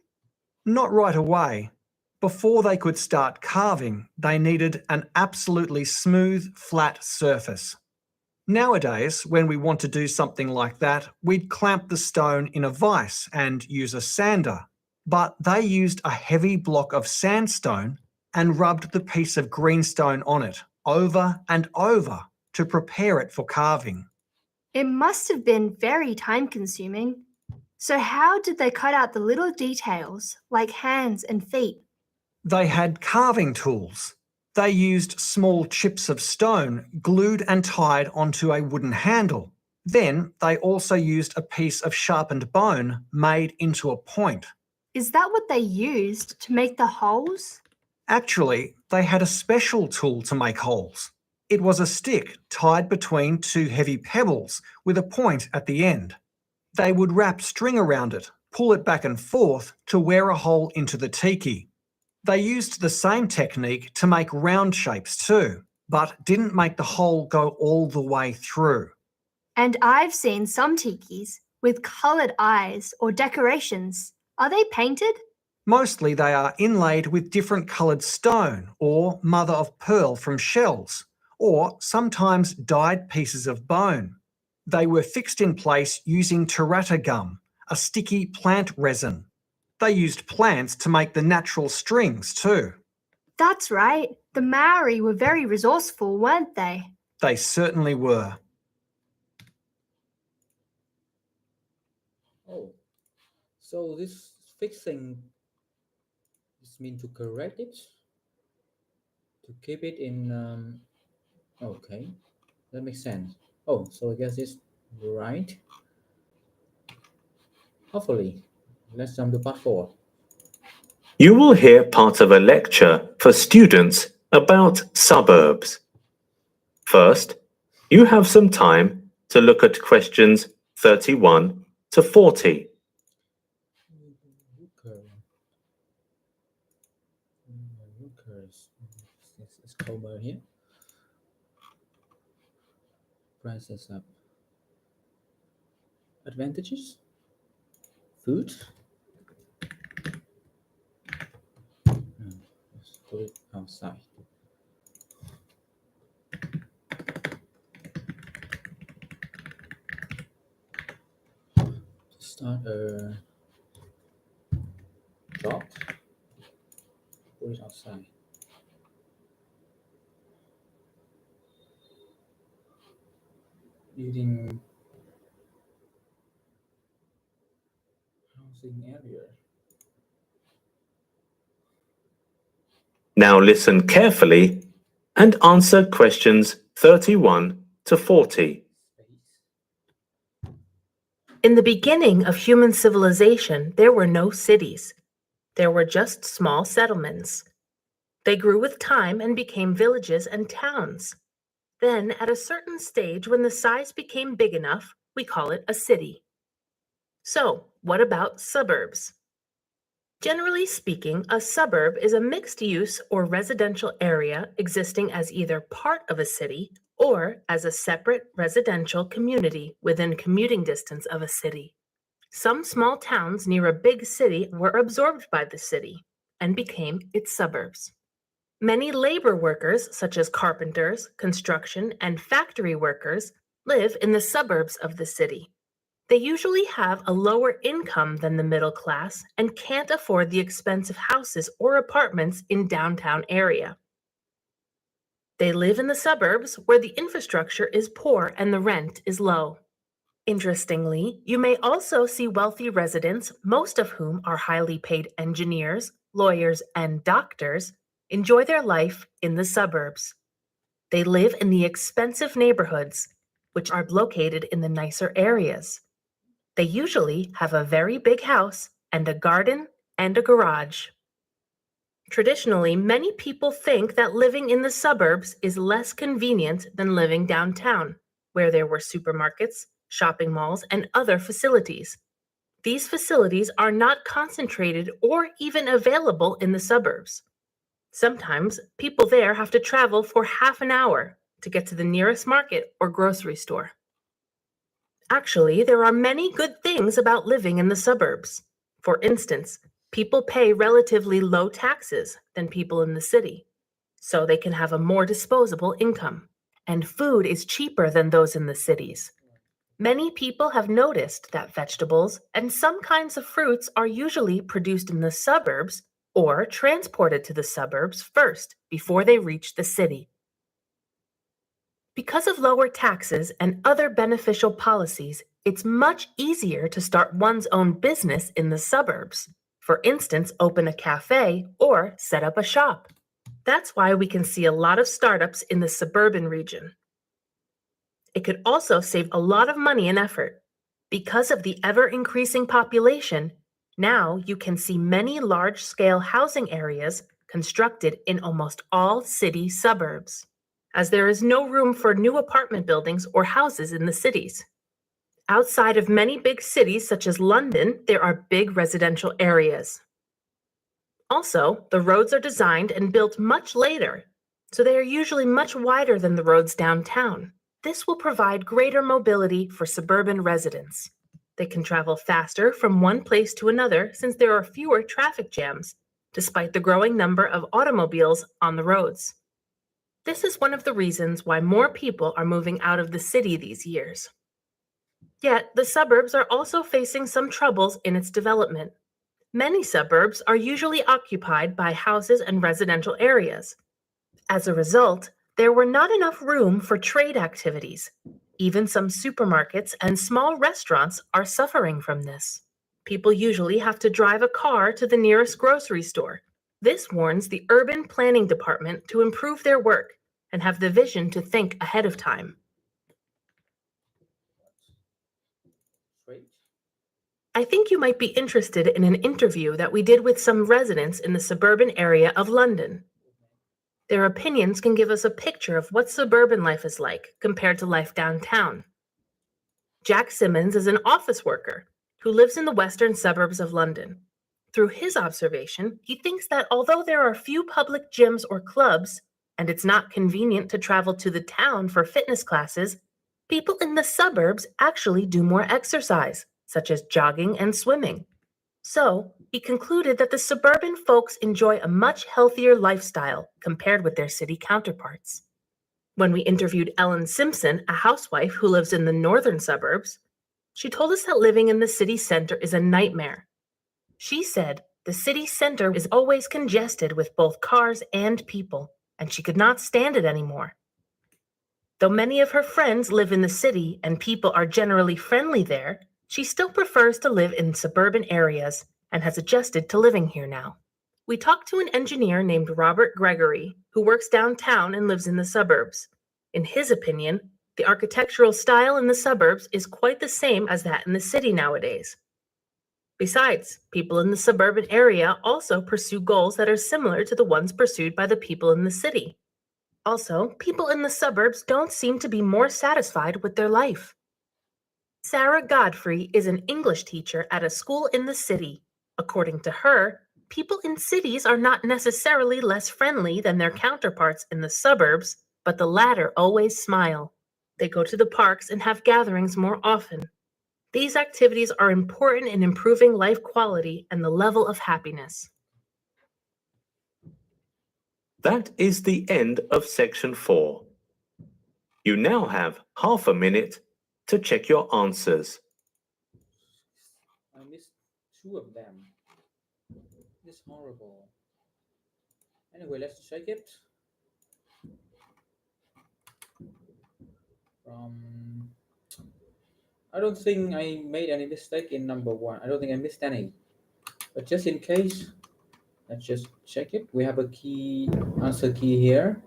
Not right away. Before they could start carving, they needed an absolutely smooth, flat surface. Nowadays, when we want to do something like that, we'd clamp the stone in a vise and use a sander. But they used a heavy block of sandstone and rubbed the piece of greenstone on it over and over to prepare it for carving. It must have been very time-consuming. So how did they cut out the little details, like hands and feet? They had carving tools. They used small chips of stone glued and tied onto a wooden handle. Then they also used a piece of sharpened bone made into a point. Is that what they used to make the holes? Actually, they had a special tool to make holes. It was a stick tied between two heavy pebbles with a point at the end. They would wrap string around it, pull it back and forth to wear a hole into the tiki. They used the same technique to make round shapes too, but didn't make the hole go all the way through. And I've seen some tikis with coloured eyes or decorations. Are they painted? Mostly they are inlaid with different coloured stone or mother of pearl from shells, or sometimes dyed pieces of bone. They were fixed in place using tarata gum, a sticky plant resin. They used plants to make the natural strings too. That's right. The Maori were very resourceful, weren't they? They certainly were. Oh, so this fixing is mean to correct it, to keep it in. Okay, that makes sense. Oh, so I guess it's right. Hopefully, let's jump to part 4. You will hear part of a lecture for students about suburbs. First, you have some time to look at questions 31 to 40. It's Comer here. Prices up. Advantages? Food? Let's put it outside. Start a job. Put it outside. Building housing area. Now listen carefully and answer questions 31 to 40. In the beginning of human civilization, there were no cities. There were just small settlements. They grew with time and became villages and towns. Then, at a certain stage, when the size became big enough, we call it a city. So, what about suburbs? Generally speaking, a suburb is a mixed-use or residential area existing as either part of a city or as a separate residential community within commuting distance of a city. Some small towns near a big city were absorbed by the city and became its suburbs. Many labor workers, such as carpenters, construction, and factory workers, live in the suburbs of the city. They usually have a lower income than the middle class and can't afford the expensive houses or apartments in downtown area. They live in the suburbs where the infrastructure is poor and the rent is low. Interestingly, you may also see wealthy residents, most of whom are highly paid engineers, lawyers, and doctors, enjoy their life in the suburbs. They live in the expensive neighborhoods, which are located in the nicer areas. They usually have a very big house and a garden and a garage. Traditionally, many people think that living in the suburbs is less convenient than living downtown, where there were supermarkets, shopping malls, and other facilities. These facilities are not concentrated or even available in the suburbs. Sometimes people there have to travel for half an hour to get to the nearest market or grocery store. Actually, there are many good things about living in the suburbs. For instance, people pay relatively low taxes than people in the city, so they can have a more disposable income. And food is cheaper than those in the cities. Many people have noticed that vegetables and some kinds of fruits are usually produced in the suburbs or transported to the suburbs first before they reach the city. Because of lower taxes and other beneficial policies, it's much easier to start one's own business in the suburbs. For instance, open a cafe or set up a shop. That's why we can see a lot of startups in the suburban region. It could also save a lot of money and effort. Because of the ever-increasing population, now you can see many large-scale housing areas constructed in almost all city suburbs, as there is no room for new apartment buildings or houses in the cities. Outside of many big cities such as London, there are big residential areas. Also, the roads are designed and built much later, so they are usually much wider than the roads downtown. This will provide greater mobility for suburban residents. They can travel faster from one place to another since there are fewer traffic jams, despite the growing number of automobiles on the roads. This is one of the reasons why more people are moving out of the city these years. Yet, the suburbs are also facing some troubles in its development. Many suburbs are usually occupied by houses and residential areas. As a result, there were not enough room for trade activities. Even some supermarkets and small restaurants are suffering from this. People usually have to drive a car to the nearest grocery store. This warns the urban planning department to improve their work and have the vision to think ahead of time. I think you might be interested in an interview that we did with some residents in the suburban area of London. Their opinions can give us a picture of what suburban life is like compared to life downtown. Jack Simmons is an office worker who lives in the western suburbs of London. Through his observation, he thinks that although there are few public gyms or clubs, and it's not convenient to travel to the town for fitness classes, people in the suburbs actually do more exercise, such as jogging and swimming. So, he concluded that the suburban folks enjoy a much healthier lifestyle compared with their city counterparts. When we interviewed Ellen Simpson, a housewife who lives in the northern suburbs, she told us that living in the city center is a nightmare. She said the city center is always congested with both cars and people, and she could not stand it anymore. Though many of her friends live in the city and people are generally friendly there, she still prefers to live in suburban areas and has adjusted to living here now. We talked to an engineer named Robert Gregory, who works downtown and lives in the suburbs. In his opinion, the architectural style in the suburbs is quite the same as that in the city nowadays. Besides, people in the suburban area also pursue goals that are similar to the ones pursued by the people in the city. Also, people in the suburbs don't seem to be more satisfied with their life. Sarah Godfrey is an English teacher at a school in the city. According to her, people in cities are not necessarily less friendly than their counterparts in the suburbs, but the latter always smile. They go to the parks and have gatherings more often. These activities are important in improving life quality and the level of happiness. That is the end of section 4. You now have half a minute to check your answers. I missed 2 of them. This is horrible. Anyway, let's check it. I don't think I made any mistake in number 1. I don't think I missed any. But just in case, let's just check it. We have a key answer key here.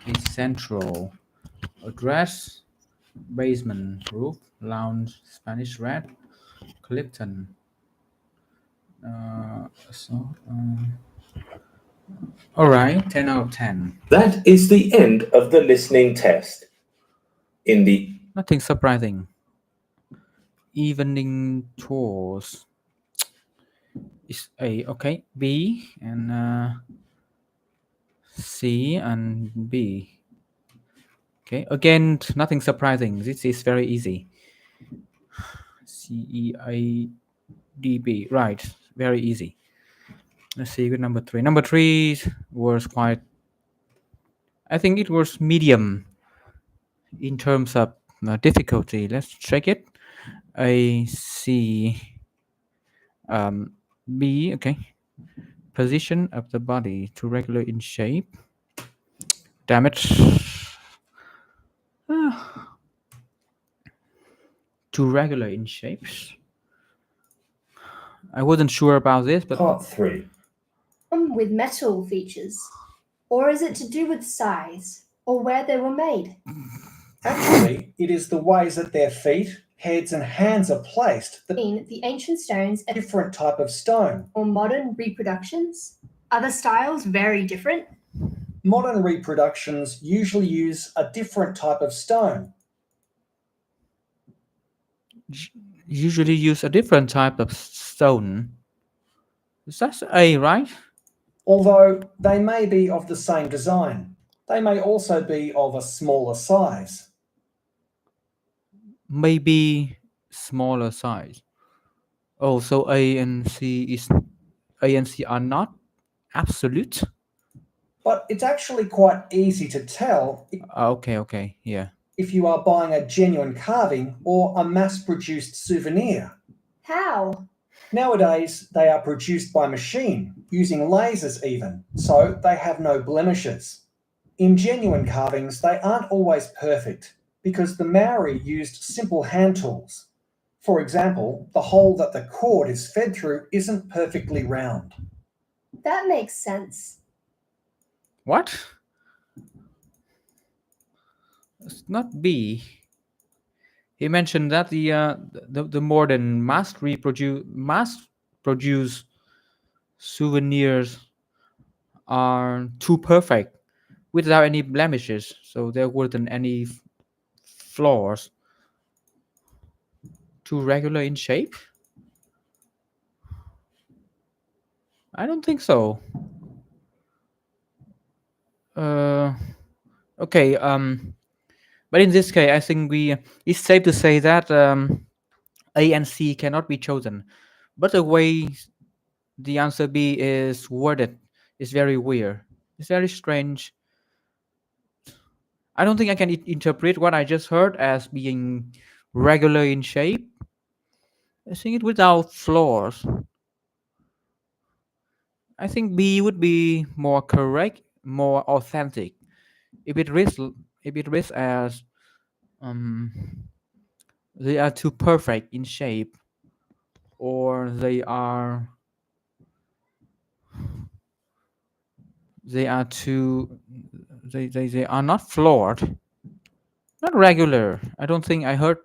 It's central. Address, basement, roof, lounge, Spanish red, Clifton. All right, 10 out of 10. That is the end of the listening test. In the Nothing surprising. Evening tours is A. Okay, B and C and B. Okay, again, nothing surprising. This is very easy. CEIDB, right? Very easy. Let's see with number 3. Number 3 was quite. I think it was medium in terms of difficulty. Let's check it. A, C, B. Okay. Position of the body to regular in shape. Damn it. To regular in shapes. I wasn't sure about this, but Part 3. With metal features? Or is it to do with size or where they were made? Actually, it is the ways that their feet, heads, and hands are placed that In the ancient stones a different type of stone. or modern reproductions? Are the styles very different? Modern reproductions usually use a different type of stone. usually use a different type of stone. That's A, right? Although they may be of the same design, they may also be of a smaller size. Maybe smaller size. Oh, so A and C are not absolute. But it's actually quite easy to tell Okay, yeah. if you are buying a genuine carving or a mass-produced souvenir. How? Nowadays, they are produced by machine, using lasers even, so they have no blemishes. In genuine carvings, they aren't always perfect because the Maori used simple hand tools. For example, the hole that the cord is fed through isn't perfectly round. That makes sense. What? It's not B. He mentioned that the modern mass produce souvenirs are too perfect without any blemishes, so there weren't any flaws. Too regular in shape? I don't think so. Okay. But in this case, I think it's safe to say that A and C cannot be chosen. But the way the answer B is worded is very weird. It's very strange. I don't think I can interpret what I just heard as being regular in shape. I think it without flaws. I think B would be more correct, more authentic. If it reads as um, they are too perfect in shape, or they are too they are not flawed, not regular. I don't think I heard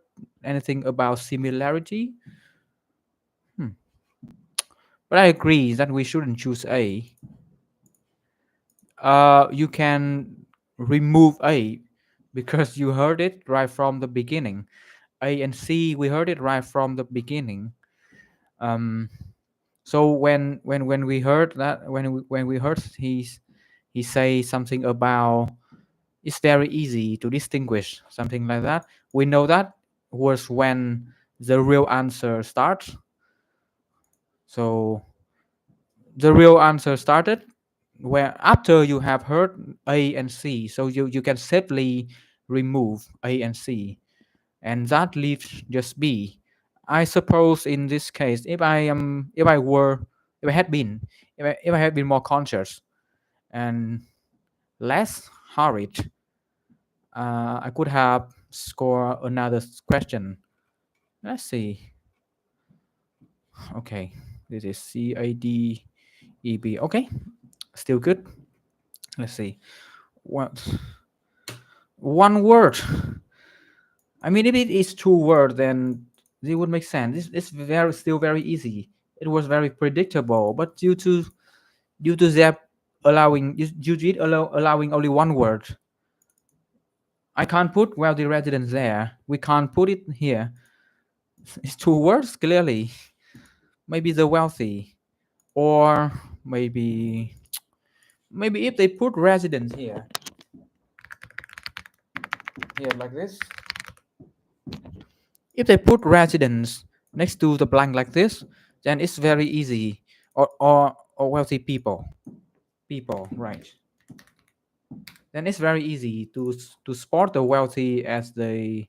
anything about similarity. But I agree that we shouldn't choose A. You can remove A because you heard it right from the beginning. A and C, we heard it right from the beginning. So when we heard that when we heard he say something about it's very easy to distinguish something like that, we know that was when the real answer starts. So the real answer started where after you have heard A and C, so you can safely remove A and C, and that leaves just B. I suppose in this case, if I had been more conscious and less hurried, I could have scored another question. Let's see. Okay, this is CADEB. Okay, still good. Let's see. What one word? I mean, if it is two words, then it would make sense. It's still very easy. It was very predictable, but due to their allowing only one word, I can't put wealthy residents there. We can't put it here. It's two words clearly. Maybe the wealthy, or maybe if they put residents here like this. If they put residents next to the blank like this, then it's very easy. Or wealthy people, right? Then it's very easy to spot the wealthy as the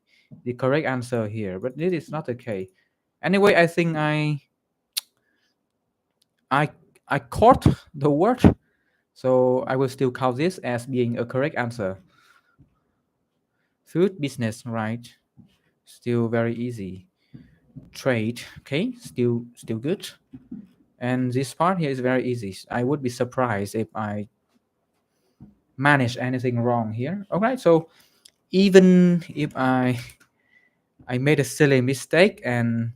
correct answer here. But this is not the case. Anyway, I think I caught the word, so I will still count this as being a correct answer. Food business, right? Still very easy. Trade, okay, still good. And this part here is very easy. I would be surprised if I manage anything wrong here. Okay, so even if I made a silly mistake and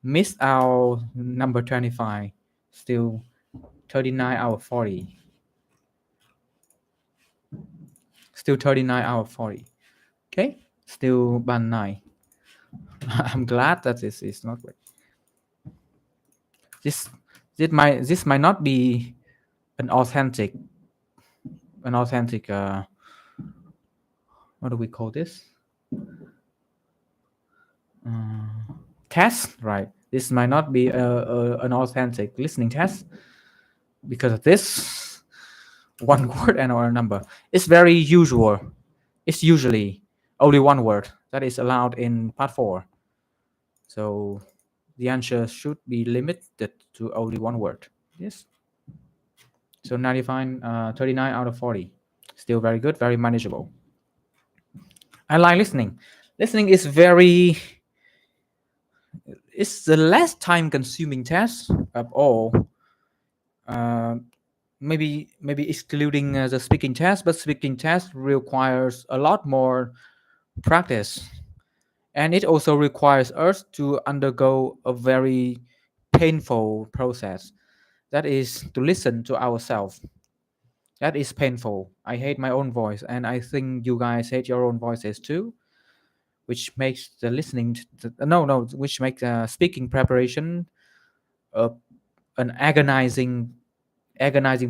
missed out number 25, still 39 out of 40. Still 39 out of 40. Okay, still band 9. I'm glad that this is not right. This might not be an authentic what do we call this? Test, right? This might not be an authentic listening test because of this one word and or a number. It's very usual. It's usually only one word that is allowed in part 4. So the answer should be limited to only one word. Yes. So 39 out of 40. Still very good, very manageable. I like listening. Listening is it's the less time consuming test of all. Maybe excluding the speaking test, but speaking test requires a lot more practice, and it also requires us to undergo a very painful process. That is to listen to ourselves. That is painful. I hate my own voice, and I think you guys hate your own voices too, which makes the listening which makes speaking preparation an agonizing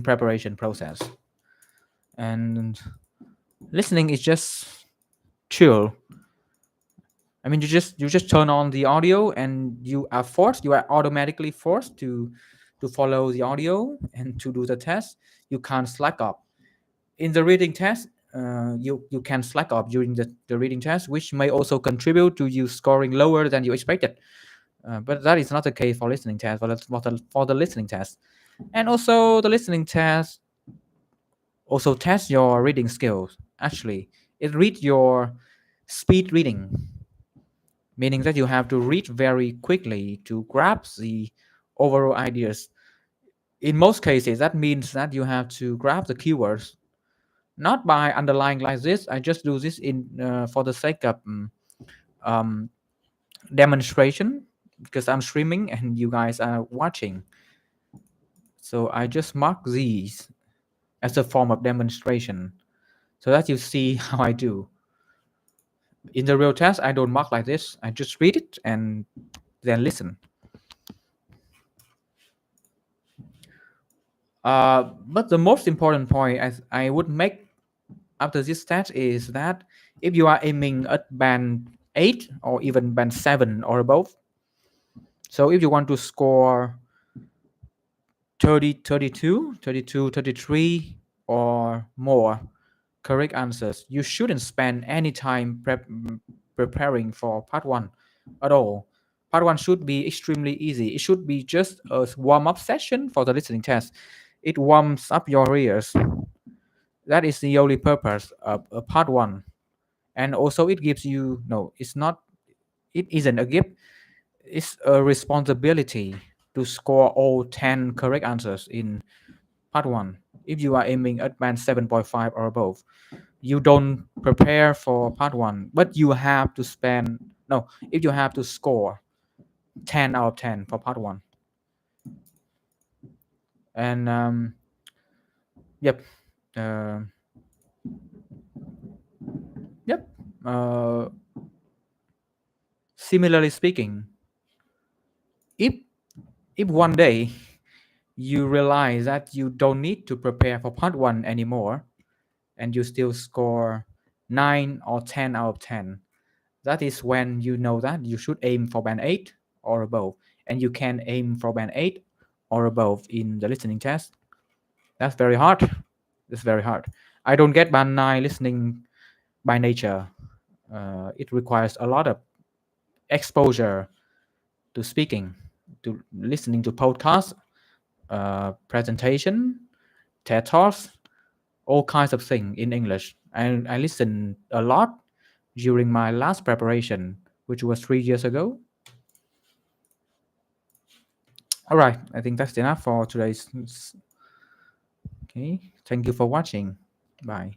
preparation process. And listening is just chill. I mean, you just turn on the audio, and you are automatically forced to follow the audio and to do the test. You can't slack up. In the reading test, you can slack up during the reading test, which may also contribute to you scoring lower than you expected. But that is not the case for listening test. For the listening test, and also the listening test also tests your reading skills. Actually, it reads your speed reading, meaning that you have to read very quickly to grasp the overall ideas. In most cases, that means that you have to grab the keywords, not by underlying like this. I just do this in for the sake of um, demonstration, because I'm streaming and you guys are watching. So I just mark these as a form of demonstration, so that you see how I do. In the real test, I don't mark like this. I just read it and then listen. But the most important point I would make after this test is that if you are aiming at band 8 or even band 7 or above, so if you want to score 30, 32, 32, 33 or more correct answers, you shouldn't spend any time preparing for part 1 at all. Part 1 should be extremely easy. It should be just a warm-up session for the listening test. It warms up your ears. That is the only purpose of part 1. And also it gives you, no, it isn't a gift. It's a responsibility to score all 10 correct answers in part 1. If you are aiming at band 7.5 or above, you don't prepare for part 1, but you have to if you have to score 10 out of 10 for part 1. And yep. Yep. similarly speaking, if one day you realize that you don't need to prepare for part 1 anymore and you still score 9 or 10 out of 10, that is when you know that you should aim for band 8 or above, and you can aim for band 8 or above in the listening test. That's very hard. It's very hard. I don't get band 9 listening by nature. It requires a lot of exposure to speaking, to listening to podcasts, presentation, TED Talks, all kinds of things in English. And I listened a lot during my last preparation, which was 3 years ago. All right, I think that's enough for today's. Okay, thank you for watching. Bye.